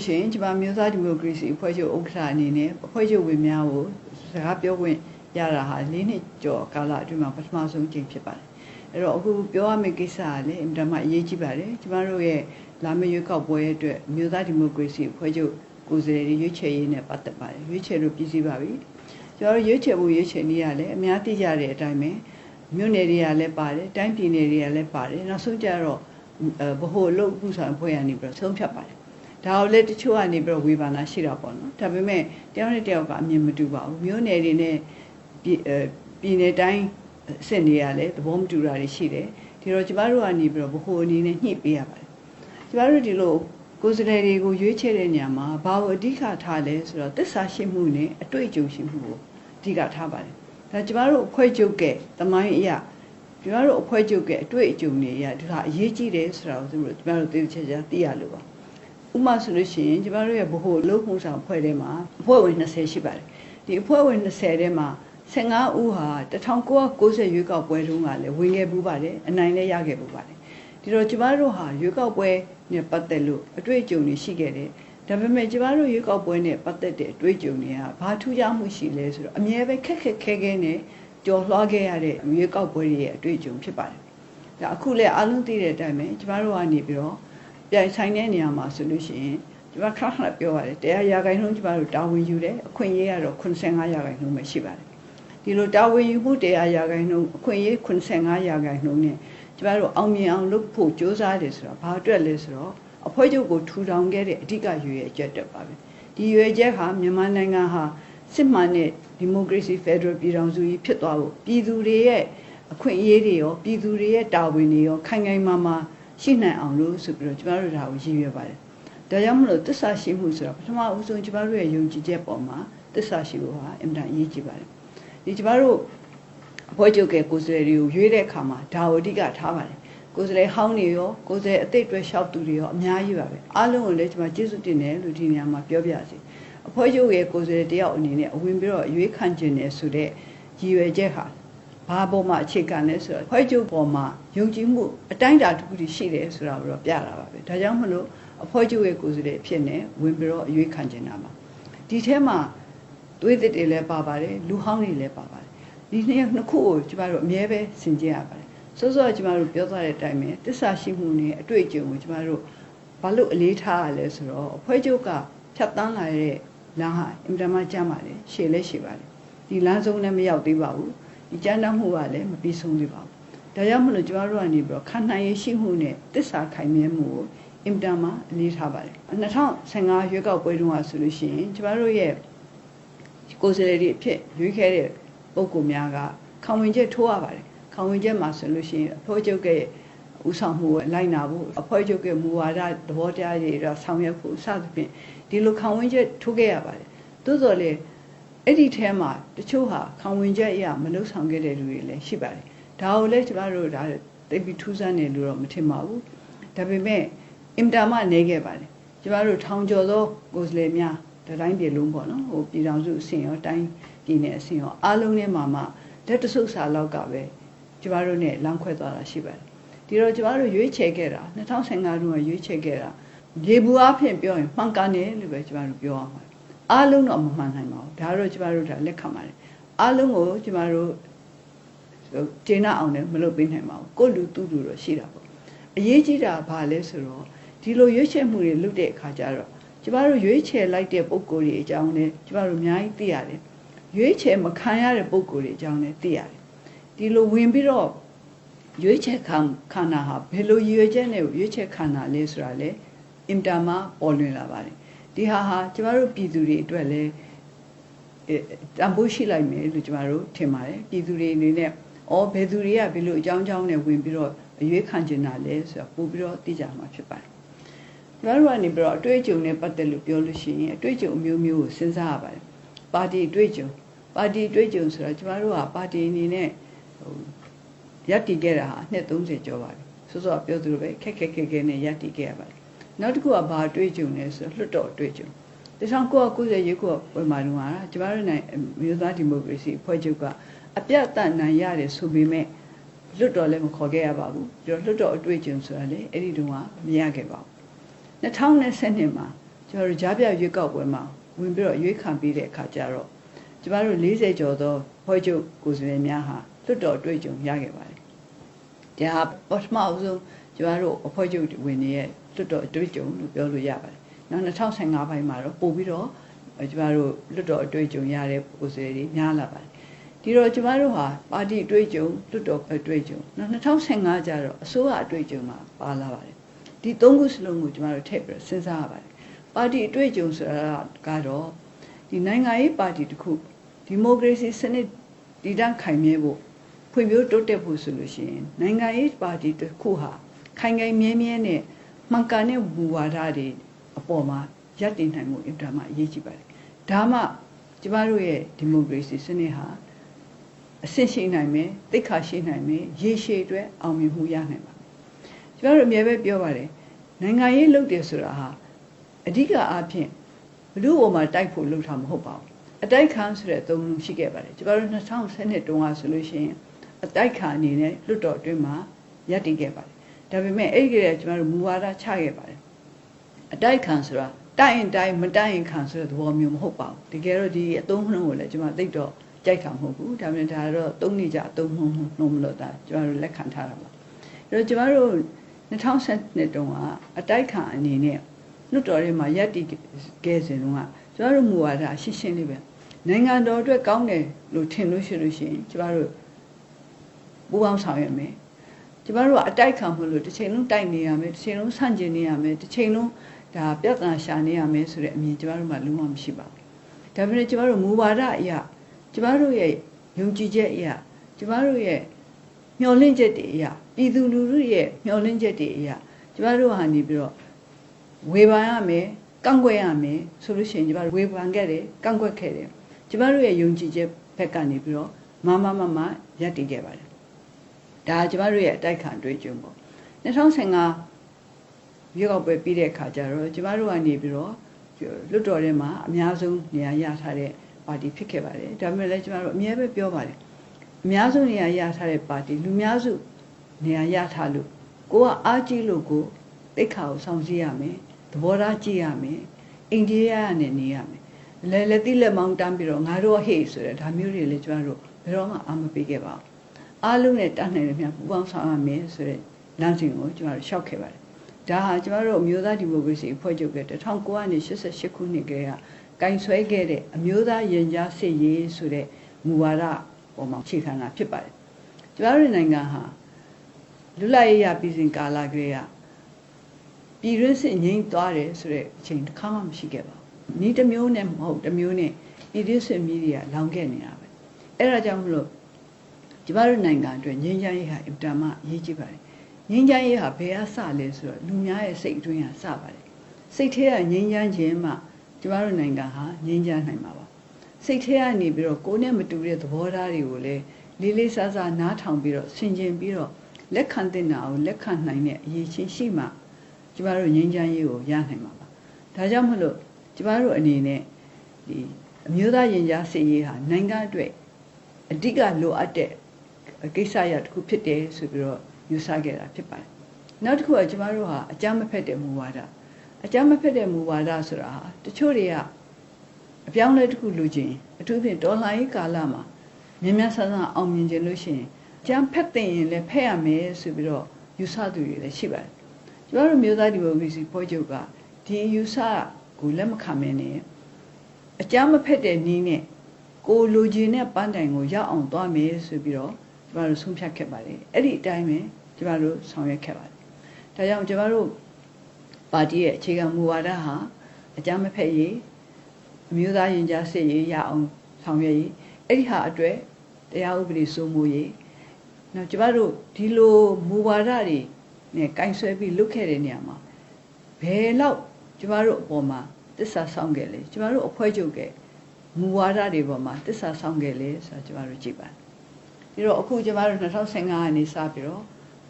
ရှင်ကျမမျိုးသားဒီမိုကရေစီအဖွဲ့ချုပ်ဥက္ကဋ္ဌအနေနဲ့အဖွဲ့ချုပ်ဝင်များကိုစကားပြောခွင့်ရတာဟာ၄နှစ်ကျော်ကာလအတွင်းမှာပထမဆုံးကြိမ်ဖြစ်ပါတယ်အဲ့တော့အခုပြောရမယ့်ကိစ္စကလည်းအင်တာမအရေးကြီးပါတယ်ကျမတို့ရဲ့လာမယ့်ရွေးကောက်ပွဲအတွက်မျိုးသားဒီမိုကရေစီအဖွဲ့ချုပ်ကိုယ်စားလှယ်ရွေးချယ်ရေးနဲ့ပတ်သက်ပါတယ်ရွေးချယ်လို့ပြည်စည်းပါပြီကျွန်တော်ရွေးချယ်ဖို့ရွေးချယ်နည်းရလည်းအများသိကြတဲ့အတိုင်းပဲမြို့နယ်တွေကလည်းပါတယ်တိုင်းပြည်နယ်တွေကလည်းပါတယ်နောက်ဆုံးကျတော့ဗဟိုအလုပ်မှုဆောင်ဖွဲ့ရနေပြီးတော့ဆုံးဖြတ်ပါတယ်ဒါကိုလည်းတချို့ကနေပြီးတော့ဝေဖန်တာရှိတာပေါ့နော်ဒါပေမဲ့တယောက်နဲ့တယောက်ကအမြင်မတူပါဘူးမြို့နယ်တွေနဲ့ပြည်နယ်တိုင်းအဆင့်တွေကလည်းသဘောမတူတာတွေရှိတယ်ဒီတော့ကျမတို့ကနေပြီးတော့ဗဟိုအနေနဲ့ညှိပေးရပါတယ်ကျမတို့ဒီလိုကိုယ်စားလှယ်တွေကိုရွေးချယ်တဲ့နေရာမှာဘာကိုအဓိကထားလဲဆိုတော့သစ္စာရှိမှုနဲ့အတွေ့အကြုံရှိမှုကိုအဓိကထားပါတယ်ဒါကျမတို့အဖွဲ့ချုပ်ကသမိုင်းအရာကျမတို့အဖွဲ့ချုပ်ကအတွေ့အကြုံတွေအရာဒီဟာအရေးကြီးတယ်ဆိုတာကိုကျမတို့သိချင်သိရလို့ပါဥပမာဆိုလို့ရှိရင်ကျမတို့ရဲ့ဗဟိုအလုပ်မှုဆောင်အဖွဲ့ထဲမှာအဖွဲ့ဝင်20ရှိပါတယ်ဒီအဖွဲ့ဝင်20ထဲမှာ15ဦးဟာ1990ရွေးကောက်ပွဲတုန်းကလည်းဝင်ခဲ့ပူးပါတယ်အနိုင်လည်းရခဲ့ပူးပါတယ်ဒီတော့ကျမတို့ဟာရွေးကောက်ပွဲနဲ့ပတ်သက်လို့အတွေ့အကြုံတွေရှိခဲ့တယ်ဒါပေမဲ့ကျမတို့ရွေးကောက်ပွဲနဲ့ပတ်သက်တဲ့အတွေ့အကြုံတွေကဘာထူးခြားမှုရှိလဲဆိုတော့အမြဲပဲခက်ခဲနဲ့ကြော်လွှားခဲ့ရတဲ့ရွေးကောက်ပွဲရဲ့အတွေ့အကြုံဖြစ်ပါတယ်ဒါအခုလည်းအားလုံးသိတဲ့အတိုင်းပဲကျမတို့ကနေပြီးတော့ပြိုင်ဆိုင်တဲ့နေရာမှာဆိုလို့ရှိရင်ကျမခဏပြောပါတယ်တရားရာဂိုင်းလုံးကျမတို့တာဝန်ယူတယ်အခွင့်အရေးကတော့85ရာဂိုင်းလုံးပဲရှိပါတယ်ဒီလိုတာဝန်ယူမှုတရားရာဂိုင်းလုံးအခွင့်အရေး85ရာဂိုင်းလုံးနဲ့ကျမတို့အောင်မြင်အောင်လုပ်ဖို့ကြိုးစားတယ်ဆိုတော့ဘာအတွက်လဲဆိုတော့အဖွဲ့ချုပ်ကိုထူထောင်ခဲ့တဲ့အဓိကရွေးရချက်တက်ပါပဲဒီရွေးချက်ဟာမြန်မာနိုင်ငံဟာစစ်မှန်တဲ့ဒီမိုကရေစီဖက်ဒရယ်ပြည်ထောင်စုကြီးဖြစ်သွားဖို့ပြည်သူတွေရဲ့အခွင့်အရေးတွေရောပြည်သူတွေရဲ့တာဝန်တွေရောခိုင်ခိုင်မာမာရှိနိုင်အောင်လို့ဆိုပြီးတော့ကျမတို့ဒါကိုရည်ရွယ်ပါတယ်ဒါကြောင့်မလို့သစ္စာရှိမှုဆိုတာပထမဦးဆုံးကျမတို့ရဲ့ယုံကြည်ချက်ပေါ်မှာသစ္စာရှိဖို့ဟာအင်မတန်အရေးကြီးပါတယ်ဒီကျမတို့အဖွဲ့ချုပ်ကကိုယ်စားလှယ်တွေကိုရွေးတဲ့အခါမှာဒါကိုအဓိကထားပါတယ်ကိုယ်စားလှယ်ဟောင်းတွေရောကိုယ်စားလှယ်အသစ်တွေလျှောက်သူတွေရောအများကြီးပါပဲအားလုံးကိုလည်းကျမကျေးဇူးတင်တယ်လို့ဒီနေရာမှာပြောပြစီအဖွဲ့ချုပ်ရဲ့ကိုယ်စားလှယ်တယောက်အနေနဲ့အဝင်ပြီးတော့ရွေးခံခြင်းနဲ့ဆိုတဲ့ရည်ရွယ်ချက်ဟာဘာပေါ်မှာအခြေခံလဲဆိုတော့အဖွဲ့ချုပ်ပေါ်မှာယုံကြည်မှုအတိုင်းအတာတစ်ခုတည်းရှိတယ်ဆိုတာကိုတော့ပြတာပါပဲဒါကြောင့်မလို့အဖွဲ့ချုပ်ရဲ့ကိုယ်စားလှယ်ဖြစ်နေဝင်ပြီးတော့ရွေးခံခြင်းတာပါဒီထဲမှာသွေးသစ်တွေလည်းပါပါတယ်လူဟောင်းတွေလည်းပါပါတယ်ဒီနှစ်ခုကိုကျမတို့အမြဲပဲဆင်ခြင်ရပါတယ်စောစောကျမတို့ပြောသွားတဲ့အတိုင်းပဲတစ္ဆာရှိမှုနဲ့အတွေ့အကြုံကိုကျမတို့ဘာလို့အလေးထားရလဲဆိုတော့အဖွဲ့ချုပ်ကဖြတ်တန်းလာတဲ့လမ်းဟာအင်တာမကျမ်းပါတယ်ရှည်လဲရှည်ပါတယ်ဒီလမ်းဆုံးလည်းမရောက်သေးပါဘူးဒီကျမ်းတမ်းမှုကလည်းမပြီးဆုံးသေးပါဘူးဒါကြောင့်မလို့ကျမတို့ကနေပြီးတော့ခံနိုင်ရရှိမှုနဲ့တစ္ဆာခိုင်မြဲမှုကိုအင်တာမအလေးထားပါတယ်2015ရွေးကောက်ပွဲတုန်းကဆိုလို့ရှိရင်ကျမတို့ရဲ့ကိုယ်စားလှယ်တွေအဖြစ်ရွေးခဲ့တဲ့ပုဂ္ဂိုလ်များကခံဝင်ချက်ထိုးရပါတယ်ခံဝင်ချက်မှာဆိုလို့ရှိရင်အဖွဲ့ချုပ်ရဲ့ဥဆောင်မှုကိုလိုက်နာဖို့အဖွဲ့ချုပ်ရဲ့မူဝါဒသဘောတရားတွေတော့ဆောင်ရွက်ဖို့စသဖြင့်ဒီလိုခံဝင်ချက်ထိုးခဲ့ရပါတယ်သို့တော်လည်းအဲ့ဒီထဲမှာတချို့ဟာခံဝင်ချက်အရမလုပ်ဆောင်ခဲ့တဲ့လူတွေလည်းရှိပါတယ်ဒါကိုလည်းကျမတို့ဒါသိပြီးထူးဆန်းတယ်လို့တော့မထင်ပါဘူးဒါပေမဲ့အင်တာမနေခဲ့ပါတယ်ကျမတို့ထောင်ကျော်သောကိုယ်စားလှယ်များတိုင်းပြည်လုံးပေါ့နော်ဟိုပြည်ထောင်စုအဆင့်ရောတိုင်းပြည်နယ်အဆင့်ရောအားလုံးထဲမှာလက်တဆုပ်စာလောက်ကပဲကျမတို့ ਨੇ လမ်းခွဲသွားတာရှိပါတယ်ဒီတော့ကျမတို့ရွေးချယ်ခဲ့တာ2015တုန်းကရွေးချယ်ခဲ့တာရေဘူးအားဖြင့်ပြောရင်မှန်ကန်တယ်လို့ပဲကျမတို့ပြောရမှာအားလုံးတော့မမှန်နိုင်ပါဘူးဒါတော့ကျမတို့ဒါလက်ခံပါတယ်အားလုံးကိုကျမတို့ကျင်းအောင်လည်းမလုပ်ပေးနိုင်ပါဘူးကိုလူသူ့လူတော့ရှိတာပေါ့အရေးကြီးတာဘာလဲဆိုတော့ဒီလိုရွေးချယ်မှုတွေလုပ်တဲ့အခါကျတော့ကျမတို့ရွေးချယ်လိုက်တဲ့ပုံကိုယ်တွေအကြောင်းနဲ့ကျမတို့အများကြီးသိရတယ်ရွေးချယ်မခံရတဲ့ပုံကိုယ်တွေအကြောင်းနဲ့သိရတယ်ဒီလိုဝင်ပြီးတော့ရွေးချယ်ခံတာဟာဘယ်လိုရွေးချက်နဲ့ရွေးချယ်ခံတာလဲဆိုတာလေအင်တာမှာပေါ်လွင်လာပါတယ်ဒီဟာကျမတို့ပြည်သူတွေအတွက်လည်းတန်ဖိုးရှိလိုက်မယ်လို့ကျမတို့ထင်ပါတယ်ပြည်သူတွေအနေနဲ့ဘယ်သူတွေကဘယ်လိုအကြောင်းနဲ့ဝင်ပြီးတော့ရွေးခံကျင်တာလဲဆိုတော့ပို့ပြီးတော့သိကြမှာဖြစ်ပါတယ်ကျမတို့ကနေပြီးတော့အတွေ့အကြုံနဲ့ပတ်သက်လို့ပြောလို့ရှိရင်အတွေ့အကြုံအမျိုးမျိုးကိုစဉ်းစားရပါတယ်ပါတီအတွေ့အကြုံဆိုတော့ကျမတို့ကပါတီအနေနဲ့ရပ်တည်ခဲ့တာဟာနှစ်30ကျော်ပါပြီဆိုတော့ပြောသူလိုပဲခက်ခဲနဲ့ရပ်တည်ခဲ့ရပါတယ်နောက်တစ်ခုကဘာအတွေ့အကြုံလဲဆိုတော့လွှတ်တော်အတွေ့အကြုံ1990ရွေးကောက်ပွဲမှာတော့ကျမတို့နိုင်မျိုးသားဒီမိုကရေစီအဖွဲ့ချုပ်ကအပြတ်အသတ်နိုင်ရတယ်ဆိုပေမဲ့လွှတ်တော်လည်းမခေါ်ခဲ့ရပါဘူးပြီးတော့လွှတ်တော်အတွေ့အကြုံဆိုတာလေအဲ့ဒီတုန်းကမရခဲ့ပါဘူး2012မှာ ကျွန်တော်တို့ကြားပြရွေးကောက်ပွဲမှာဝင်ပြီးတော့ရွေးခံပြီးတဲ့အခါကျတော့ကျမတို့40ကျော်သောဖွဲ့ချုပ်ကိုယ်စားလှယ်များဟာလွတ်တော်တွေ့ကြုံရခဲ့ပါတယ်။ဒါဟာပထမအဆုံးကျမတို့အဖွဲ့ချုပ်ဝင်တွေရဲ့လွတ်တော်တွေ့ကြုံလို့ပြောလို့ရပါတယ်။နောက်2015ပိုင်းမှာတော့ပို့ပြီးတော့ကျမတို့လွတ်တော်တွေ့ကြုံရတဲ့ကိုယ်စားလှယ်တွေများလာပါတယ်။ဒီတော့ကျမတို့ဟာပါတီတွေ့ကြုံလွတ်တော်တွေ့ကြုံနောက်2015ကျတော့အစိုးရအတွေ့ကြုံမှာပါလာပါတယ်။ဒီ3ခုစလုံးကိုကျမတို့ထည့်ပြီးစဉ်းစားရပါတယ်။ပါတီအတွေ့အကြုံဆိုတာကတော့ဒီနိုင်ငံရေးပါတီတစ်ခုဒီမိုကရေစီစနစ်တည်တံ့ခိုင်မြဲဖို့ဖွံ့ဖြိုးတိုးတက်ဖို့ဆိုလို့ရှိရင်နိုင်ငံရေးပါတီတစ်ခုဟာခိုင်ခိုင်မြဲမြဲနဲ့မှန်ကန်တဲ့မူဝါဒတွေအပေါ်မှာရပ်တည်နိုင်မှုအင်တာမှာအရေးကြီးပါတယ်။ဒါမှကျမတို့ရဲ့ဒီမိုကရေစီစနစ်ဟာအဆင့်ရှိနိုင်မယ်၊သိက္ခာရှိနိုင်မယ်၊ရေရှည်အတွက်အောင်မြင်မှုရနိုင်ပါမယ်။ကျမတို့အမြဲပဲပြောပါတယ်နိုင်ငံရေးလုပ်တယ်ဆိုတာဟာအဓိကအားဖြင့်ဘလူးပေါ်မှာတိုက်ဖို့လုပ်တာမဟုတ်ပါဘူးအတိုက်ခံဆိုတဲ့အသုံးလုံးရှိခဲ့ပါတယ်ကျမတို့2010တုန်းကဆိုလို့ရှိရင်အတိုက်ခံအနေနဲ့လွတ်တော်အတွင်းမှာရပ်တည်ခဲ့ပါတယ်ဒါပေမဲ့အဲ့ဒီကကျမတို့မူဝါဒချခဲ့ပါတယ်အတိုက်ခံဆိုတာတိုက်ရင်တိုက်မတိုက်ရင်ခံဆိုတဲ့သဘောမျိုးမဟုတ်ပါဘူးတကယ်တော့ဒီအသုံးနှုန်းကိုလည်းကျမသိတော့ကြိုက်တာမဟုတ်ဘူးဒါပေမဲ့ဒါတော့သုံးနေကြအသုံးနှုန်းမလို့ဒါကျမတို့လက်ခံထားတာပါအဲ့တော့ကျမတို့2012တုန်းကအတိုက်ခံအနေနဲ့လွတ်တော်ထဲမှာရပ်တည်ခဲ့စဉ်တုန်းကကျမတို့မူဝါဒရှင်းရှင်းလေးပဲနိုင်ငံတော်အတွက်ကောင်းတယ်လို့ထင်လို့ရှိရင်ကျမတို့ပူးပေါင်းဆောင်ရွက်မယ်ကျမတို့ကအတိုက်ခံမလို့တစ်ချိန်လုံးတိုက်နေရမယ်တစ်ချိန်လုံးဆန့်ကျင်နေရမယ်တစ်ချိန်လုံးဒါပြဿနာရှာနေရမယ်ဆိုတဲ့အမြင်ကျမတို့မှလုံးဝမရှိပါဘူးဒါပေမဲ့ကျမတို့မူဝါဒအရာကျမတို့ရဲ့ယုံကြည်ချက်အရာကျမတို့ရဲ့မျှော်လင့်ချက်တွေအရာပြည်သူလူထုရဲ့မျှော်လင့်ချက်တွေအရာကျမတို့ဟာနေပြီးတော့ဝေဖန်ရမယ်ကန့်ကွက်ရမယ်ဆိုလို့ရှိရင်ကျမတို့ဝေဖန်ခဲ့တယ်ကန့်ကွက်ခဲ့တယ်ကျမတို့ရဲ့ယုံကြည်ချက်ဘက်ကနေပြီးတော့မရပ်တည်ခဲ့ပါတယ်ဒါကျမတို့ရဲ့အတိုက်ခံတွေးကြုံပေါ့2015ရွေးကောက်ပွဲပြီးတဲ့အခါကျတော့ကျမတို့ကနေပြီးတော့လွတ်တော်ထဲမှာအများဆုံးနေရာရထားတဲ့ပါတီဖြစ်ခဲ့ပါတယ်ဒါပေမဲ့လည်းကျမတို့အမြဲပဲပြောပါတယ်အများဆုံးနေရာရထားတဲ့ပါတီလူများစုနေရာရထားလို့ကိုကအားကြီးလို့ကိုသိက္ခာကိုဆောင်စည်းရမယ်သဘောထားကြည့်ရမယ်အိန္ဒိယရနဲ့နေရမယ်လက်တိလက်မောင်းတန်းပြီးတော့ငါတို့ဟေ့ဆိုတဲ့ဒါမျိုးတွေလည်းကျမတို့ဘယ်တော့မှအားမပေးခဲ့ပါဘူးအားလုံးနဲ့တတ်နိုင်တယ်များပူပေါင်းဆောင်ရမယ်ဆိုတဲ့လမ်းစဉ်ကိုကျမတို့ရှောက်ခဲ့ပါတယ်ဒါဟာကျမတို့အမျိုးသားဒီမိုကရေစီအဖွဲ့ချုပ်က1988ခုနှစ်ကတည်းကကင်ဆွဲခဲ့တဲ့အမျိုးသားရင်ကြားစစ်ရေးဆိုတဲ့မူဝါဒပေါ်မှာအခြေခံတာဖြစ်ပါတယ်ကျမတို့နိုင်ငံဟာလွတ်လပ်ရေးရပြည်စဉ်ကာလကတည်းကပြည်တွင်းစစ်ငြိမ်းသွားတယ်ဆိုတဲ့အချိန်တစ်ခါမှမရှိခဲ့ပါဘူးဤတစ်မျိုးနဲ့မဟုတ်တစ်မျိုးနဲ့ပြည်တွင်းစစ်မီးတွေကလောင်ခဲ့နေတာပဲအဲ့ဒါကြောင့်မလို့ကျမတို့နိုင်ငံအတွက်ငြိမ်းချမ်းရေးဟာအင်တာမအရေးကြီးပါတယ်ငြိမ်းချမ်းရေးဟာဘယ်အစလဲဆိုတော့လူများရဲ့စိတ်အတွင်းကစပါတယ်စိတ်ထဲကငြိမ်းချမ်းခြင်းမှကျမတို့နိုင်ငံဟာငြိမ်းချမ်းနိုင်မှာပါစိတ်ထဲကနေပြီးတော့ကိုယ်နဲ့မတူတဲ့သဘောထားတွေကိုလည်းလေးလေးစားစားနားထောင်ပြီးတော့ဆင်ခြင်ပြီးတော့လက်ခံတဲ့နာကိုလက်ခံနိုင်တဲ့အရေးချင်းရှိမှကျမတို့ငြိမ်းချမ်းရေးကိုရနိုင်မှာပါဒါကြောင့်မလို့ကျမတို့အနေနဲ့ဒီအမျိုးသားရင်ကြားစစ်ရေးဟာနိုင်ငံအတွက်အဓိကလိုအပ်တဲ့ကိစ္စရပ်တစ်ခုဖြစ်တယ်ဆိုပြီးတော့ယူဆခဲ့တာဖြစ်ပါတယ်နောက်တစ်ခုကကျမတို့ဟာအကြမ်းမဖက်တဲ့မူဝါဒအကြမ်းမဖက်တဲ့မူဝါဒဆိုတာဟာတချို့တွေကအပြောင်းလဲတစ်ခုလိုချင်အထူးဖြင့်ဒေါ်လာရေးကာလမှာမြင်မြတ်ဆန်းဆန်းအောင်မြင်ခြင်းလို့ရှိရင်အကြမ်းဖက်တဲ့ရင်လည်းဖက်ရမယ်ဆိုပြီးတော့ယူဆသူတွေလည်းရှိပါတယ်ကျမတို့မျိုးသားဒီမိုကရေစီဖွဲ့ချုပ်ကဒီယူဆကိုလက်မခံမနဲ့အကြမ်းမဖက်တဲ့နည်းနဲ့ကိုလိုချင်တဲ့ပန်းတိုင်ကိုရောက်အောင်သွားမယ်ဆိုပြီးတော့ကျမတို့ဆုံးဖြတ်ခဲ့ပါတယ်အဲ့ဒီအတိုင်းပဲကျမတို့ဆောင်ရွက်ခဲ့ပါတယ်ဒါကြောင့်ကျမတို့ပါတီရဲ့အခြေခံမူဝါဒဟာအကြမ်းမဖက်ရေးအမျိုးသားရင်ကြားစစ်ရေးရအောင်ဆောင်ရွက်ရေးအဲ့ဒီဟာအတွက်တရားဥပဒေစိုးမိုးရေးနောက်ကျမတို့ဒီလိုမူဝါဒတွေနဲ့ကင်ဆွဲပြီးလုပ်ခဲ့တဲ့နေရာမှာဘယ်လောက်ကျမတို့အပေါ်မှာတစ္ဆာဆောင်ခဲ့လဲကျမတို့အဖွဲ့ချုပ်ကမူဝါဒတွေပေါ်မှာတစ္ဆာဆောင်ခဲ့လဲဆိုတာကျမတို့ကြည့်ပါပြီးတော့အခုကျမတို့2015ကနေစပြီးတော့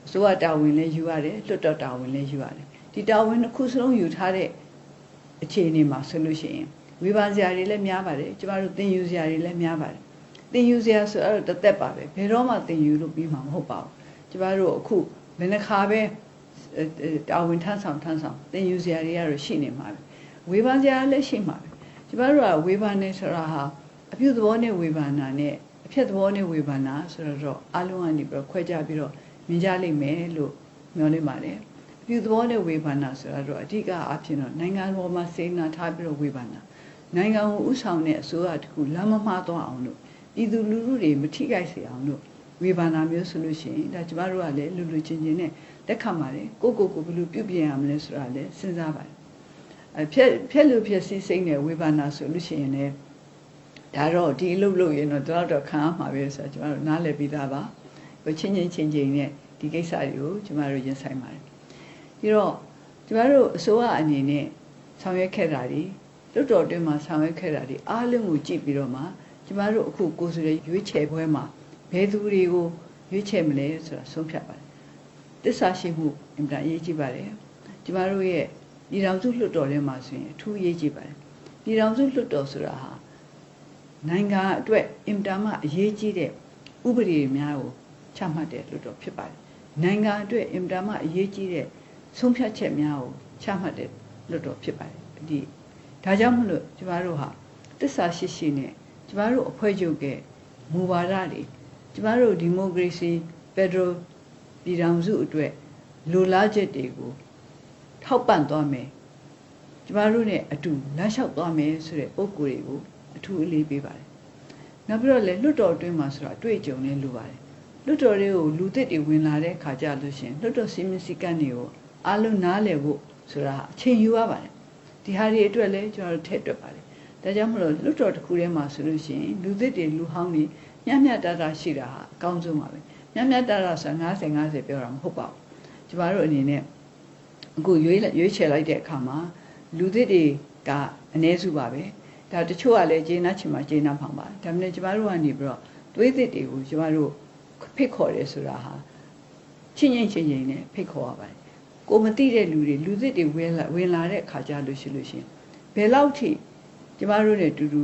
အစိုးရတာဝန်လည်းယူရတယ်လွှတ်တော်တာဝန်လည်းယူရတယ်ဒီတာဝန်တစ်ခုစလုံးယူထားတဲ့အခြေအနေမှာဆိုလို့ရှိရင်ဝေဖန်စရာတွေလည်းများပါတယ်ကျမတို့သင်ယူစရာတွေလည်းများပါတယ်သင်ယူစရာဆိုတော့တစ်သက်ပါပဲဘယ်တော့မှသင်ယူလို့ပြီးမှာမဟုတ်ပါဘူးကျမတို့အခုဘယ်နှခါပဲတာဝန်ထမ်းဆောင်သင်ယူစရာတွေကတော့ရှိနေမှာပဲ ဝေဖန်စရာလည်းရှိမှာပဲကျမတို့ကဝေဖန်နေဆိုတာဟာအပြုသဘောနဲ့ဝေဖန်တာနဲ့အဖြစ်သဘောနဲ့ဝေဖန်တာဆိုတော့အားလုံးကနေပြီးတော့ခွဲခြားပြီးတော့မြင်ကြလိမ့်မယ်လို့မျှော်လင့်ပါတယ်အပြုသဘောနဲ့ဝေဖန်တာဆိုတော့အဓိကအဖြစ်တော့နိုင်ငံတော်မှာစေနာထားပြီးတော့ဝေဖန်တာနိုင်ငံကိုဥဆောင်တဲ့အစိုးရတစ်ခုလမ်းမမှားသွားအောင်လို့ပြည်သူလူထုတွေမထိခိုက်စေအောင်လို့ဝေဖန်တာမျိုးဆိုလို့ရှိရင်ဒါကျမတို့ကလည်းလူလူချင်းချင်းနဲ့လက်ခံပါတယ်ကိုဘယ်လိုပြုပြင်ရမလဲဆိုတာလည်းစဉ်းစားပါတယ်ဖြက်လူဖြက်စီးစိတ်နဲ့ဝေဖန်တာဆိုလို့ရှိရင်လည်းဒါတော့ဒီအလုပ်လုပ်ရင်တော့ခံရမှာပဲဆိုတော့ကျမတို့နားလည်ပြီးသားပါချင်းချင်းနဲ့ဒီကိစ္စတွေကိုကျမတို့ရင်ဆိုင်ပါတယ်ပြီးတော့ကျမတို့အစိုးရအနေနဲ့ဆောင်ရွက်ခဲ့တာတွေလွတ်တော်တွင်မှာဆောင်ရွက်ခဲ့တာတွေအားလုံးကိုကြည့်ပြီးတော့မှကျမတို့အခုကိုယ်ဆိုတဲ့ရွေးချယ်ပွဲမှာဘယ်သူတွေကိုရွေးချယ်မလဲဆိုတာဆုံးဖြတ်ပါတယ်တစ္ဆာရှိမှုအင်တာရေးကြည့်ပါတယ်ကျမတို့ရဲ့ပြည်ထောင်စုလွှတ်တော်ထဲမှာဆိုရင်အထူးရေးကြည့်ပါတယ်ပြည်ထောင်စုလွှတ်တော်ဆိုတာဟာနိုင်ငံအတွက်အင်တာမှအရေးကြီးတဲ့ဥပဒေများကိုချမှတ်တဲ့လွှတ်တော်ဖြစ်ပါတယ်နိုင်ငံအတွက်အင်တာမှအရေးကြီးတဲ့ဆုံးဖြတ်ချက်များကိုချမှတ်တဲ့လွှတ်တော်ဖြစ်ပါတယ်ဒါကြောင့်မလို့ကျမတို့ဟာတစ္ဆာရှိနဲ့ကျမတို့အဖွဲ့ချုပ်ကမူဝါဒတွေကျမတို့ဒီမိုကရေစီဖက်ဒရယ်ပြည်ထောင်စုအတွက်လိုလားချက်တွေကိုထောက်ပံ့သွားမယ်ကျမတို့နဲ့အတူလမ်းလျှောက်သွားမယ်ဆိုတဲ့ပုံကိုယ်တွေကိုအထူးအလေးပေးပါတယ်နောက်ပြီးတော့လည်းလွတ်တော်အတွင်းမှာဆိုတာအတွေ့အကြုံနဲ့လိုပါတယ်လွတ်တော်တွေကိုလူသစ်တွေဝင်လာတဲ့ခါကြလို့ရှင်လွတ်တော်စီမင်းစည်းကမ်းတွေကိုအားလုံးနားလည်ဖို့ဆိုတာအချိန်ယူရပါတယ်ဒီဟာတွေအတွက်လည်းကျွန်တော်တို့ထည့်တွက်ပါတယ်ဒါကြောင့်မလို့လွတ်တော်တစ်ခုထဲမှာဆိုလို့ရှိရင်လူသစ်တွေလူဟောင်းတွေမျှတရှိတာဟာအကောင်းဆုံးပါပဲမျှတဆိုတာ50ပြောတာမဟုတ်ပါဘူးကျမတို့အနေနဲ့အခုရွေးချယ်လိုက်တဲ့အခါမှာလူသစ်တွေကအနည်းစုပါပဲဒါတချို့ကလည်းဂျေနတ်ချင်မှာဂျေနတ်ဖောင်ပါဒါပေမဲ့ကျမတို့ကနေပြီးတော့သွေးသစ်တွေကိုကျမတို့ဖိတ်ခေါ်တယ်ဆိုတာဟာချင်းနဲ့ဖိတ်ခေါ်ရပါတယ်ကိုမသိတဲ့လူတွေလူသစ်တွေဝင်လာတဲ့အခါကြလို့ရှိရင်ဘယ်လောက်ထိကျမတို့နဲ့အတူတူ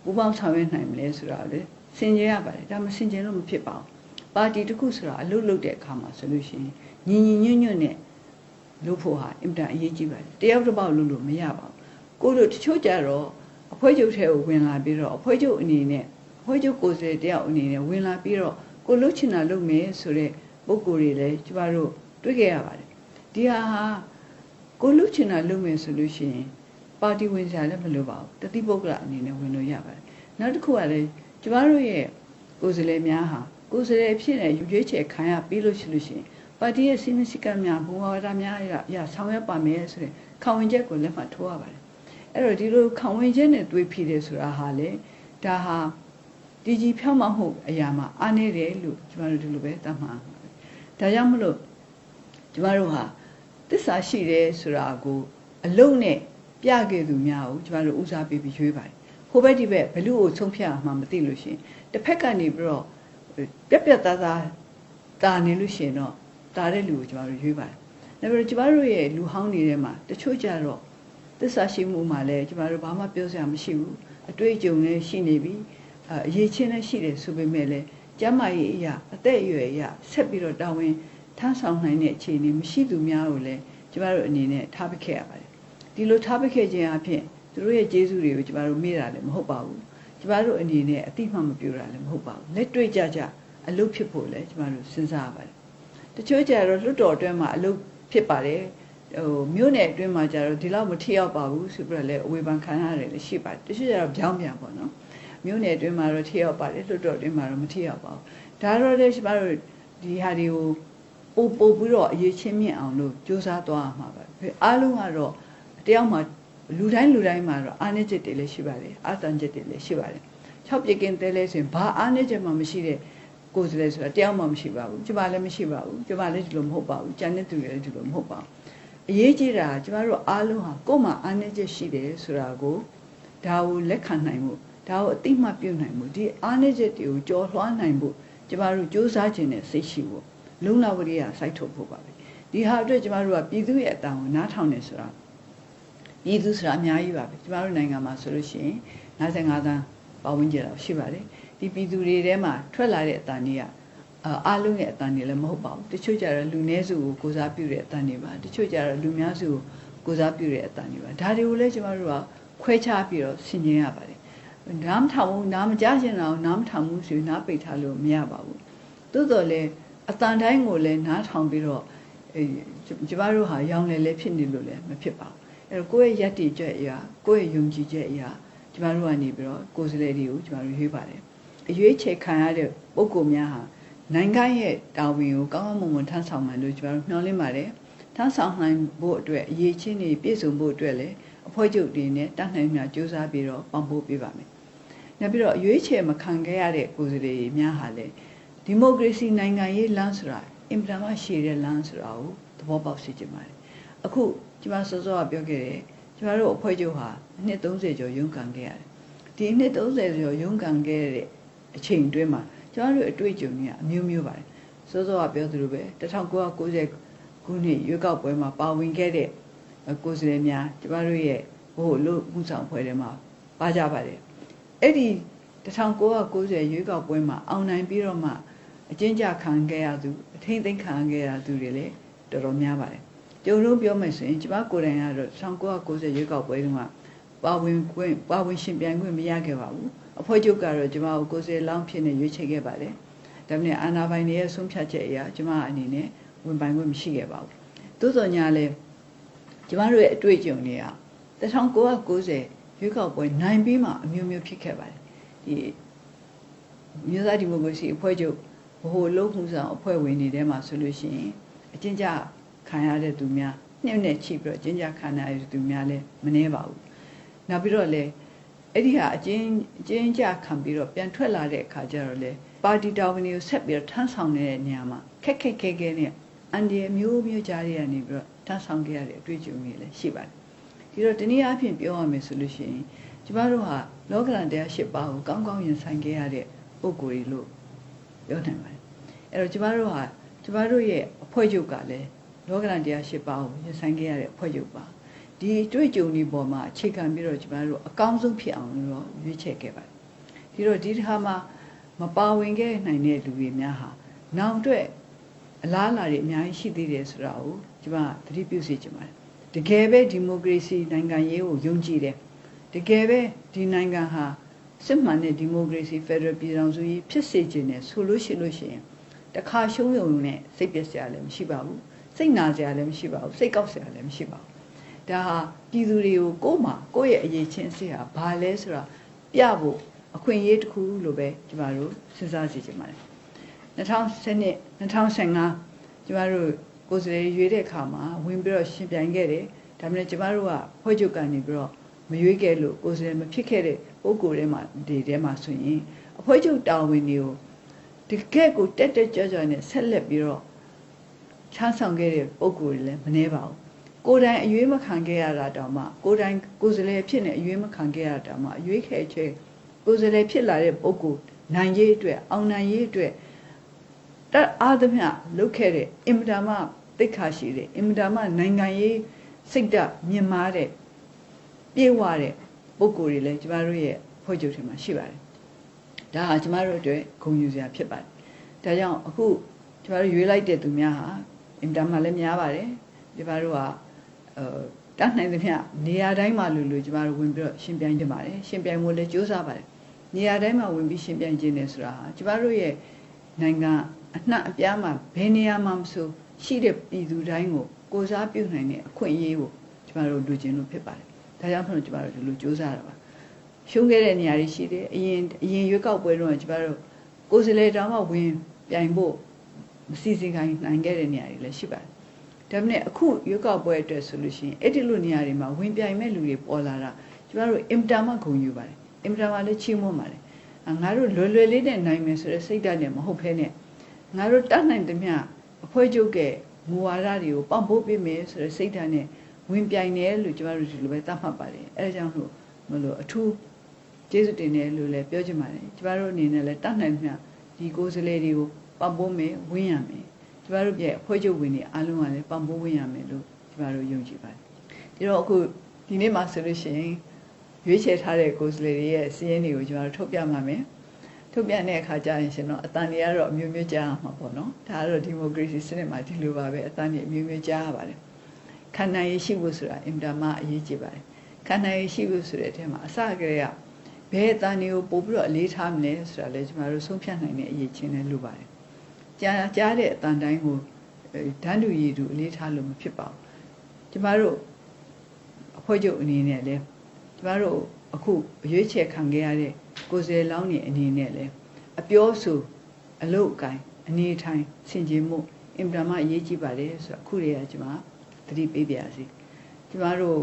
ပူးပေါင်းဆောင်ရွက်နိုင်မလဲဆိုတာလေစင်ကြယ်ရပါတယ်ဒါမှစင်ကြယ်လို့မဖြစ်ပါဘူးပါတီတစ်ခုဆိုတာအလုပ်လုပ်တဲ့အခါမှာဆိုလို့ရှိရင်ညီညွတ်နဲ့လုပ်ဖို့ဟာအင်တာအရေးကြီးပါတယ်တယောက်တစ်ပေါက်လုပ်လို့မရပါဘူးကိုတို့တချို့ကြတော့အဖွဲ့ချုပ်ထဲကိုဝင်လာပြီးတော့အဖွဲ့ချုပ်အနေနဲ့အဖွဲ့ချုပ်ကိုယ်စားတယောက်အနေနဲ့ဝင်လာပြီးတော့ကိုလှုပ်ချင်တာလုပ်မယ်ဆိုတဲ့ပုံကိုယ်တွေလည်းကျမတို့တွေ့ခဲ့ရပါတယ်ဒီဟာကိုလှုပ်ချင်တာလုပ်မယ်ဆိုလို့ရှိရင်ပါတီဝင်စရာလည်းမလိုပါဘူးတတိပုဂ္ဂလအနေနဲ့ဝင်လို့ရပါတယ်နောက်တစ်ခုကလည်းကျမတို့ရဲ့ကိုယ်စားလှယ်များဟာကိုယ်စားလှယ်ဖြစ်နေရွေးချယ်ခံရပြီးလို့ရှိရင်ပါတီရဲ့စီမံစည်းကမ်းများဘုံဝါဒများအရာဆောင်ရွက်ပါမယ်ဆိုတဲ့ခံဝန်ချက်ကိုလက်မှတ်ထိုးရပါတယ်အဲ့တော့ဒီလိုခံဝန်ချက်နဲ့တွေးဖြစ်တယ်ဆိုတာဟာလေဒါဟာဒီကြီးဖြောင်းမမှုအရာမှာအားနေတယ်လို့ကျမတို့ဒီလိုပဲသတ်မှတ်ပါပဲဒါကြောင့်မလို့ကျမတို့ဟာသစ္စာရှိတယ်ဆိုတာကိုအလုံးနဲ့ပြခဲ့သူများကိုကျမတို့ဦးစားပေးပြီးရွေးပါတယ်ဟိုဘက်ဒီဘက်ဘလူးကိုဆုံးဖြတ်မှမသိလို့ရှိရင်တစ်ဖက်ကနေပြီးတော့ပြက်သားတာနေလို့ရှိရင်တော့တာတဲ့လူကိုကျမတို့ရွေးပါတယ်နောက်ပြီးတော့ကျမတို့ရဲ့လူဟောင်းနေတဲ့မှာတချို့ကြတော့သစ္စာရှိမှုမှာလည်းကျမတို့ဘာမှပြောစရာမရှိဘူးအတွေ့အကြုံလည်းရှိနေပြီအရေးချင်းလည်းရှိတယ်ဆိုပေမဲ့လည်းကျမ်းမာရေးအရာအသက်အရွယ်အရာဆက်ပြီးတော့တာဝန်ထမ်းဆောင်နိုင်တဲ့အခြေအနေမရှိသူများကိုလည်းကျမတို့အနေနဲ့ထားပစ်ခဲ့ရပါတယ်ဒီလိုထားပစ်ခဲ့ခြင်းအဖြစ်သူတို့ရဲ့ကျေးဇူးတွေကိုကျမတို့မေ့တာလည်းမဟုတ်ပါဘူးကျမတို့အနေနဲ့အတိမမပြူတာလည်းမဟုတ်ပါဘူးလက်တွေ့ကြအလုပ်ဖြစ်ဖို့လည်းကျမတို့စဉ်းစားရပါတယ်တချို့ကြတော့လွတ်တော်အတွင်းမှာအလုပ်ဖြစ်ပါတယ်မြို့နယ်အတွင်းမှာကြတော့ဒီလောက်မထိရောက်ပါဘူးဆိုပြီးတော့လည်းအဝေဖန်ခံရတယ်လည်းရှိပါတယ်တချို့ကြတော့ပြောင်းပြန်ပေါ့နော်မြို့နယ်အတွင်းမှာတော့ထိရောက်ပါတယ်လွတ်တော်အတွင်းမှာတော့မထိရောက်ပါဘူးဒါတော့လည်းကျမတို့ဒီဟာတွေကိုပို့ပြီးတော့အရေးချင်းမြင့်အောင်လို့စူးစမ်းသွားရမှာပါအားလုံးကတော့တယောက်မှလူတိုင်းမှာတော့အားနည်းချက်တွေလည်းရှိပါတယ်အားတန်ချက်တွေလည်းရှိပါတယ်6ပြက်ကင်းတဲလဲဆိုရင်ဘာအားနည်းချက်မှမရှိတဲ့ကိုယ်စလဲဆိုတာတယောက်မှမရှိပါဘူးကျမလည်းမရှိပါဘူးကျမလည်းဒီလိုမဟုတ်ပါဘူးကျန်တဲ့သူတွေလည်းဒီလိုမဟုတ်ပါဘူးအရေးကြီးတာကျမတို့အားလုံးဟာကိုယ်မှာအားနည်းချက်ရှိတယ်ဆိုတာကိုဒါကိုလက်ခံနိုင်မှုဒါကိုအသိမှတ်ပြုနိုင်မှုဒီအားနည်းချက်တွေကိုကြော်လွှားနိုင်ဖို့ကျမတို့စူးစမ်းခြင်းနဲ့စိတ်ရှိဖို့လုံလဝရိယစိုက်ထုတ်ဖို့ပါပဲဒီဟာအတွက်ကျမတို့ကပြည်သူရဲ့အတန်ကိုနားထောင်နေဆိုတာပြည်သူဆိုတာအများကြီးပါပဲကျမတို့နိုင်ငံမှာဆိုလို့ရှိရင်55သန်းပတ်ဝန်းကျင်လောက်ရှိပါတယ်ဒီပြည်သူတွေထဲမှာထွက်လာတဲ့အတန်တွေကအားလုံးရဲ့အတန်တွေလည်းမဟုတ်ပါဘူးတချို့ကြတော့လူနည်းစုကိုကိုစားပြုတဲ့အတန်တွေပါတချို့ကြတော့လူများစုကို ကိုစားပြုတဲ့အတန်တွေပါဒါတွေကိုလည်းကျမတို့ကခွဲခြားပြီးတော့ဆင်ခြင်ရပါတယ်နားမထောင်ဘူးနားမကြားချင်တာကိုနားမထောင်ဘူးဆိုရင်နားပိတ်ထားလို့မရပါဘူးသို့တော်လည်းအတန်တိုင်းကိုလည်းနားထောင်ပြီးတော့ကျမတို့ဟာရောင်လည်းဖြစ်နေလို့လည်းမဖြစ်ပါဘူးအဲ့တော့ကိုယ့်ရဲ့ယက်တီချက်အရာကိုယ့်ရဲ့ယုံကြည်ချက်အရာကျမတို့ကနေပြီးတော့ကိုယ်စားလှယ်တွေကိုကျမတို့ရွေးပါတယ်အရွေးချယ်ခံရတဲ့ပုဂ္ဂိုလ်များဟာနိုင်ငံရဲ့တာဝန်ကိုကောင်းကောင်းမွန်မွန်ထမ်းဆောင်မှလို့ကျမတို့မျှော်လင့်ပါတယ်ထမ်းဆောင်နိုင်ဖို့အတွက်အရေးချင်းတွေပြည့်စုံဖို့အတွက်လည်းအဖွဲ့ချုပ်တွေနဲ့တတ်နိုင်များစူးစမ်းပြီးတော့ပံ့ပိုးပေးပါမယ်နောက်ပြီးတော့အရွေးချယ်မခံခဲ့ရတဲ့ကိုယ်စားလှယ်များဟာလည်းဒီမိုကရေစီနိုင်ငံရေးလမ်းဆိုတာအင်ပလမရှည်တဲ့လမ်းဆိုတာကိုသဘောပေါက်စေချင်ပါတယ်အခုကျမစောစောကပြောခဲ့တယ်ကျမတို့အဖွဲ့ချုပ်ဟာနှစ်30ကျော်ရုန်းကန်ခဲ့ရတယ်ဒီနှစ်30ကျော်ရုန်းကန်ခဲ့တဲ့အချိန်အတွင်းမှာကျမတို့အတွေ့အကြုံတွေကအမျိုးမျိုးပါတယ်စောစောကပြောသလိုပဲ1990ခုနှစ်ရွေးကောက်ပွဲမှာပါဝင်ခဲ့တဲ့ကိုယ်စားလှယ်များကျမတို့ရဲ့ဘို့လို့မှုဆောင်ဖွဲ့ထဲမှာပါကြပါတယ်အဲ့ဒီ1990ရွေးကောက်ပွဲမှာအောင်နိုင်ပြီးတော့မှအကျဉ်းချခံခဲ့ရသူအထိမ့်သိမ်းခံခဲ့ရသူတွေလည်းတော်တော်များပါတယ်ကျုံလုံးပြောမယ်ဆိုရင်ကျမကိုယ်တိုင်ကတော့1990ရွေးကောက်ပွဲတုန်းကပါဝင်ရှင်ပြိုင်ခွင့်မရခဲ့ပါဘူးအဖွဲ့ချုပ်ကတော့ကျမကိုကိုယ်စားလောင်းဖြစ်နေရွေးချယ်ခဲ့ပါတယ်ဒါပေမဲ့အာဏာပိုင်တွေရဲ့ဆုံးဖြတ်ချက်အရကျမအနေနဲ့ဝင်ပိုင်ခွင့်မရှိခဲ့ပါဘူးသို့တော်ညာလဲကျမတို့ရဲ့အတွေ့အကြုံတွေက1990ရွေးကောက်ပွဲနိုင်ပြီးမှအမျိုးမျိုးဖြစ်ခဲ့ပါတယ်ဒီမြို့သားဒီမိုကရေစီအဖွဲ့ချုပ်ဘို့လုံးမှုဆောင်အဖွဲ့ဝင်တွေထဲမှာဆိုလို့ရှိရင်အကျဉ်းချခံရတဲ့သူများနှိမ့်နဲ့ချိပြီးတော့အကျဉ်းချခံရတဲ့သူများလည်းမနှဲပါဘူးနောက်ပြီးတော့လည်းအဲ့ဒီဟာအကျဉ်းချခံပြီးတော့ပြန်ထွက်လာတဲ့အခါကျတော့လေပါတီတာဝန်တွေကိုဆက်ပြီးတော့ထမ်းဆောင်နေတဲ့နေရာမှာခက်ခဲနဲ့အန်ဒီမျိုးကြားရနေပြီးတော့ထမ်းဆောင်ခဲ့ရတဲ့အတွေ့အကြုံတွေလည်းရှိပါတယ်ဒီတော့ဒီနေ့အဖြစ်ပြောရမယ်ဆိုလို့ရှိရင်ကျမတို့ဟာလောကရန်တရား၈ပါးကိုကောင်းကောင်းရင်ဆိုင်ခဲ့ရတဲ့ပုဂ္ဂိုလ်တွေလို့ပြောနိုင်ပါတယ်အဲ့တော့ကျမတို့ရဲ့အဖွဲ့ချုပ်ကလည်းလောကရန်တရား၈ပါးကိုရင်ဆိုင်ခဲ့ရတဲ့အဖွဲ့ချုပ်ပါဒီတွေ့ကြုံဒီပေါ်မှာအခြေခံပြီးတော့ကျမတို့အကောင်းဆုံးဖြစ်အောင်လို့ရွေးချယ်ခဲ့ပါတယ်ဒီတော့ဒီတစ်ခါမှာမပါဝင်ခဲ့နိုင်တဲ့လူတွေများဟာနောက်အတွက်အလားအလာတွေအများကြီးရှိသေးတယ်ဆိုတာကိုကျမသတိပြုစေချင်ပါတယ်တကယ်ပဲဒီမိုကရေစီနိုင်ငံရေးကိုယုံကြည်တယ်တကယ်ပဲဒီနိုင်ငံဟာစစ်မှန်တဲ့ဒီမိုကရေစီဖက်ဒရယ်ပြည်ထောင်စုကြီးဖြစ်စေချင်တယ်ဆိုလို့ရှိရင်တခါရှုံးရုံနဲ့စိတ်ပျက်စရာလည်းမရှိပါဘူးစိတ်နာစရာလည်းမရှိပါဘူးစိတ်ကောက်စရာလည်းမရှိပါဘူးဒါဟာပြည်သူတွေကိုကိုယ့်ရဲ့အရေးချင်းစစ်ဟာဘာလဲဆိုတာပြဖို့အခွင့်အရေးတစ်ခုလို့ပဲကျမတို့စဉ်းစားစီချင်ပါတယ်2010 2015ကျမတို့ကိုယ်စားလှယ်ရွေးတဲ့အခါမှာဝင်ပြီးတော့ရှင်ပြိုင်ခဲ့တယ်ဒါပေမဲ့ကျမတို့ကဖွဲ့ချုပ်ကနေပြီးတော့မရွေးခဲ့လို့ကိုယ်စားလှယ်မဖြစ်ခဲ့တဲ့ပုံကိုယ်ထဲမှာဆိုရင်အဖွဲ့ချုပ်တာဝန်တွေကိုတကယ့်ကိုတက်ကြွနဲ့ဆက်လက်ပြီးတော့ချမ်းဆောင်ခဲ့တဲ့ပုံကိုယ်တွေလည်းမနှဲပါဘူးကိုယ်တိုင်အရွေးမခံခဲ့ရတာတောင်မှကိုယ်တိုင်ကိုယ်စားလှယ်ဖြစ်နေအရွေးမခံခဲ့ရတာတောင်မှအရွေးခဲချဲကိုယ်စားလှယ်ဖြစ်လာတဲ့ပုံကိုယ်နိုင်ရေးအတွက်အောင်နိုင်ရေးအတွက်တအားသမျှလုပ်ခဲ့တဲ့အင်မတန်မှသိက္ခာရှိတဲ့အင်မတန်မှနိုင်ငံရေးစိတ်ဓာတ်မြင့်မားတဲ့ပြေဝတဲ့ပုံကိုယ်တွေလည်းကျမတို့ရဲ့ဖွဲ့ချုပ်ထဲမှာရှိပါတယ်ဒါဟာကျမတို့အတွက်ဂုဏ်ယူစရာဖြစ်ပါတယ်ဒါကြောင့်အခုကျမတို့ရွေးလိုက်တဲ့သူများဟာအင်မတန်မှလည်းများပါတယ်ကျမတို့ကတတ်နိုင်သမျှနေရာတိုင်းမှာလို့ကျမတို့ဝင်ပြီးတော့ရှင်ပြိုင်ကြပါတယ်ရှင်ပြိုင်ဖို့လည်းကြိုးစားပါတယ်နေရာတိုင်းမှာဝင်ပြီးရှင်ပြိုင်ခြင်းနဲ့ဆိုတာဟာကျမတို့ရဲ့နိုင်ငံအနှံ့အပြားမှာဘယ်နေရာမှာမဆိုရှိတဲ့ပြည်သူတိုင်းကိုစားပြုနိုင်တဲ့အခွင့်အရေးကိုကျမတို့လူချင်းလို့ဖြစ်ပါတယ်ဒါကြောင့်မို့ကျမတို့ဒီလိုကြိုးစားတာပါရှုံးခဲ့တဲ့နေရာတွေရှိတယ်အရင်ရွေးကောက်ပွဲတုန်းကကျမတို့ကိုယ်စားလှယ်တောင်မှဝင်ပြိုင်ဖို့မစီစဉ်ခိုင်းနိုင်ခဲ့တဲ့နေရာတွေလည်းရှိပါတယ်ဒါပေမဲ့အခုရွေးကောက်ပွဲအတွက်ဆိုလို့ရှိရင်အဲ့ဒီလိုနေရာတွေမှာဝင်ပြိုင်မဲ့လူတွေပေါ်လာတာကျမတို့အင်တာမဂုဏ်ယူပါတယ်အင်တာမလည်းချီးမွမ်းပါတယ်ငါတို့လွယ်လေးနဲ့နိုင်မယ်ဆိုတဲ့စိတ်ဓာတ်နဲ့မဟုတ်ဘဲနဲ့ငါတို့တတ်နိုင်သမျှအဖွဲ့ချုပ်ကမူဝါဒတွေကိုပံ့ပိုးပေးမယ်ဆိုတဲ့စိတ်ဓာတ်နဲ့ဝင်ပြိုင်တယ်လို့ကျမတို့ဒီလိုပဲသတ်မှတ်ပါတယ်အဲဒါကြောင့်မလို့အထူးကျေးဇူးတင်တယ်လို့လည်းပြောချင်ပါတယ်ကျမတို့အနေနဲ့လည်းတတ်နိုင်သမျှဒီကိုယ်စားလှယ်တွေကိုပံ့ပိုးမယ်ဝန်းရမယ်ကျမတို့ရဲ့အဖွဲ့ချုပ်ဝင်တွေအားလုံးကလည်းပံ့ပိုးဝန်းရမယ်လို့ကျမတို့ယုံကြည်ပါတယ်ဒီတော့အခုဒီနေ့မှာဆိုလို့ရှိရင်ရွေးချယ်ထားတဲ့ကိုယ်စားလှယ်တွေရဲ့စီးရင်တွေကိုကျမတို့ထုတ်ပြမှာမယ်ထုတ်ပြတဲ့အခါကျရင်ရှင်တော့အတန်တွေကတော့အမျိုးမျိုးကြားမှာပေါ့နော်ဒါကတော့ဒီမိုကရေစီစနစ်မှာဒီလိုပါပဲအတန်တွေအမျိုးမျိုးကြားရပါတယ် ခန္ဓာရရှိဖို့ဆိုတာအင်တာမအရေးကြီးပါတယ်ခန္ဓာရရှိဖို့ဆိုတဲ့အထက်မှာအစကတည်းကဘယ်အတန်တွေကိုပို့ပြီးတော့အလေးထားမလဲဆိုတာလည်းကျမတို့ဆုံးဖြတ်နိုင်တဲ့အရေးချင်းလည်းလိုပါတယ်ကြားတဲ့အတန်တိုင်းကိုဓာတ်တူရည်တူအလေးထားလို့မဖြစ်ပါဘူးကျမတို့အဖွဲ့ချုပ်အနေနဲ့လည်းကျမတို့အခုရွေးချယ်ခံခဲ့ရတဲ့ကိုယ်စားလှယ်လောင်းတွေအနေနဲ့လည်းအပြောဆိုအလုပ်အကိုင်အနေထိုင်ဆင်ခြင်မှုအင်တာမအရေးကြီးပါတယ်ဆိုတော့အခုတည်းကကျမသတိပေးပါရစေကျမတို့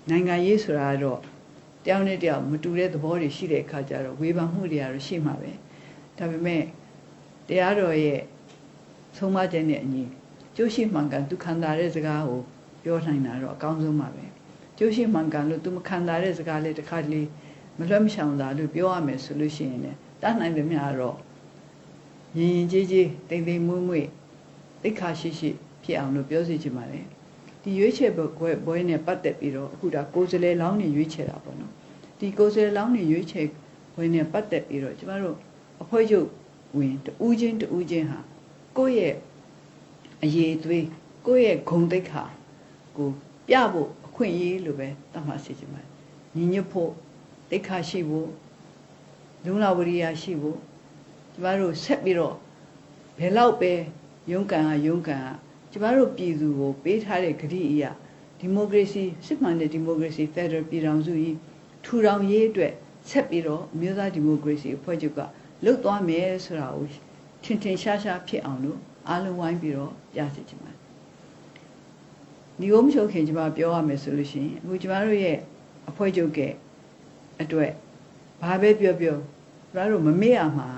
နိုင်ငံရေးဆိုတာတော့တယောက်နဲ့တယောက်မတူတဲ့သဘောတွေရှိတဲ့အခါကျတော့ဝေဖန်မှုတွေကတော့ရှိမှာပဲဒါပေမဲ့တရားတော်ရဲ့ဆုံးမချက်နဲ့အညီကျိုးရှိမှန်ကန်သူခံစားတဲ့စကားကိုပြောနိုင်တာတော့အကောင်းဆုံးပါပဲကျိုးရှိမှန်ကန်လို့သူမခံစားတဲ့စကားလေးတစ်ခါတလေမလွတ်မရှောင်သာလို့ပြောရမယ်ဆိုလို့ရှိရင်လည်းတတ်နိုင်သမျှတော့ရင်ရင်ကြေးကြေးတိမ်တိမ်မွေ့မွေ့သိခါရှိရှိဖြစ်အောင်လို့ပြောစီချင်ပါတယ်ဒီရွေးချယ်ပွဲနဲ့ပတ်သက်ပြီးတော့အခုဒါကိုယ်စားလှယ်လောင်းနေရွေးချယ်တာပေါ့နော်ဒီကိုယ်စားလှယ်လောင်းနေရွေးချယ်ပွဲနဲ့ပတ်သက်ပြီးတော့ကျမတို့အဖွဲ့ချုပ်ဝင်တူးချင်းဟာကိုယ့်ရဲ့အရေးသွေးကိုယ့်ရဲ့ဂုဏ်သိက္ခာကိုပြဖို့အခွင့်အရေးလိုပဲသတ်မှတ်စေချင်ပါတယ်ညီညွတ်ဖို့သိက္ခာရှိဖို့လုံလဝရိယရှိဖို့ကျမတို့ဆက်ပြီးတော့ဘယ်လောက်ပဲရုန်းကန်ကျမတို့ပြည်သူကိုပေးထားတဲ့ဂရုအရာဒီမိုကရေစီစစ်မှန်တဲ့ဒီမိုကရေစီဖက်ဒရယ်ပြည်ထောင်စုကြီးထူထောင်ရေးအတွက်ဆက်ပြီးတော့အမျိုးသားဒီမိုကရေစီအဖွဲ့ချုပ်ကလှုပ်သွားမယ်ဆိုတာကိုထင်ထင်ရှားရှားဖြစ်အောင်လို့အားလုံးဝိုင်းပြီးတော့ပြစေချင်ပါတယ်ဒီလိုမချုပ်ခင်ကျမပြောရမယ်ဆိုလို့ရှိရင်အခုကျမတို့ရဲ့အဖွဲ့ချုပ်ကအတွက်ဘာပဲပြောကျမတို့မမေ့ရမှာ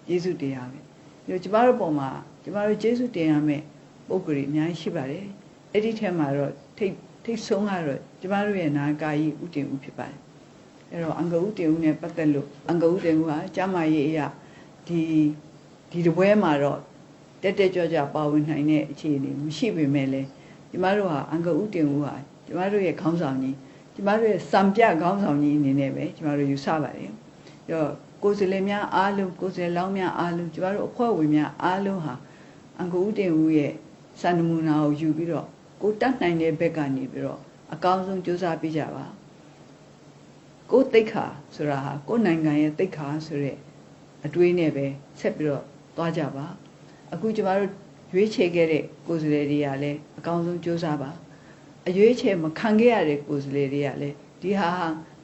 ကျေးဇူးတင်ရမယ်ဒီကျမတို့ပုံမှာကျမတို့ကျေးဇူးတင်ရမယ်ပုဂ္ဂိုလ်တွေအများကြီးရှိပါတယ်အဲ့ဒီထဲမှာတော့ထိတ်ဆုံးကတော့ကျမတို့ရဲ့နာကာယီဥတင်ဦးဖြစ်ပါတယ်အဲ့တော့အင်္ဂဥတင်ဦးနဲ့ပတ်သက်လို့အင်္ဂဥတင်ဦးဟာကျမရေးအရာဒီတပွဲမှာတော့တက်ကြွပါဝင်နိုင်တဲ့အခြေအနေမရှိပေမဲ့လည်းကျမတို့ဟာအင်္ဂဥတင်ဦးဟာကျမတို့ရဲ့ခေါင်းဆောင်ကြီးကျမတို့ရဲ့စံပြခေါင်းဆောင်ကြီးအနေနဲ့ပဲကျမတို့ယူဆပါတယ်အဲ့တော့ကိုယ်စားလှယ်များအားလုံးကိုယ်စားလှယ်လောင်းများအားလုံးကျမတို့အဖွဲ့ဝင်များအားလုံးဟာအင်္ဂဥတင်ဦးရဲ့စံနမူနာကိုယူပြီးတော့ကိုတတ်နိုင်တဲ့ဘက်ကနေပြီးတော့အကောင်းဆုံးကြိုးစားပေးကြပါကိုသိက္ခာဆိုတာဟာကိုနိုင်ငံရဲ့သိက္ခာဆိုတဲ့အတွေးနဲ့ပဲဆက်ပြီးတော့သွားကြပါအခုကျမတို့ရွေးချယ်ခဲ့တဲ့ကိုယ်စားလှယ်တွေကလည်းအကောင်းဆုံးကြိုးစားပါအရွေးချယ်မခံခဲ့ရတဲ့ကိုယ်စားလှယ်တွေကလည်းဒီဟာ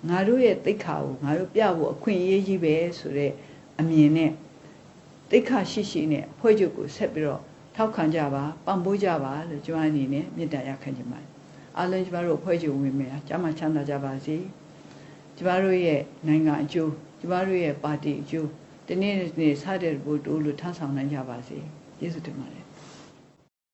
ငါတို့ရဲ့သိက္ခာကိုငါတို့ပြဖို့အခွင့်အရေးကြီးပဲဆိုတဲ့အမြင်နဲ့သိက္ခာရှိနဲ့အဖွဲ့ချုပ်ကိုဆက်ပြီးတော့ထောက်ခံကြပါပံ့ပိုးကြပါလို့ကျွန်မအနေနဲ့မေတ္တာရပ်ခံချင်ပါတယ်အားလုံးကျမတို့အဖွဲ့ချုပ်ဝင်မယ်ကျမ်းမာချမ်းသာကြပါစေကျမတို့ရဲ့နိုင်ငံအကျိုးကျမတို့ရဲ့ပါတီအကျိုးတနေ့နေ့စတဲ့ဘုဒ္ဓလို့ထမ်းဆောင်နိုင်ကြပါစေကျေးဇူးတင်ပါတယ်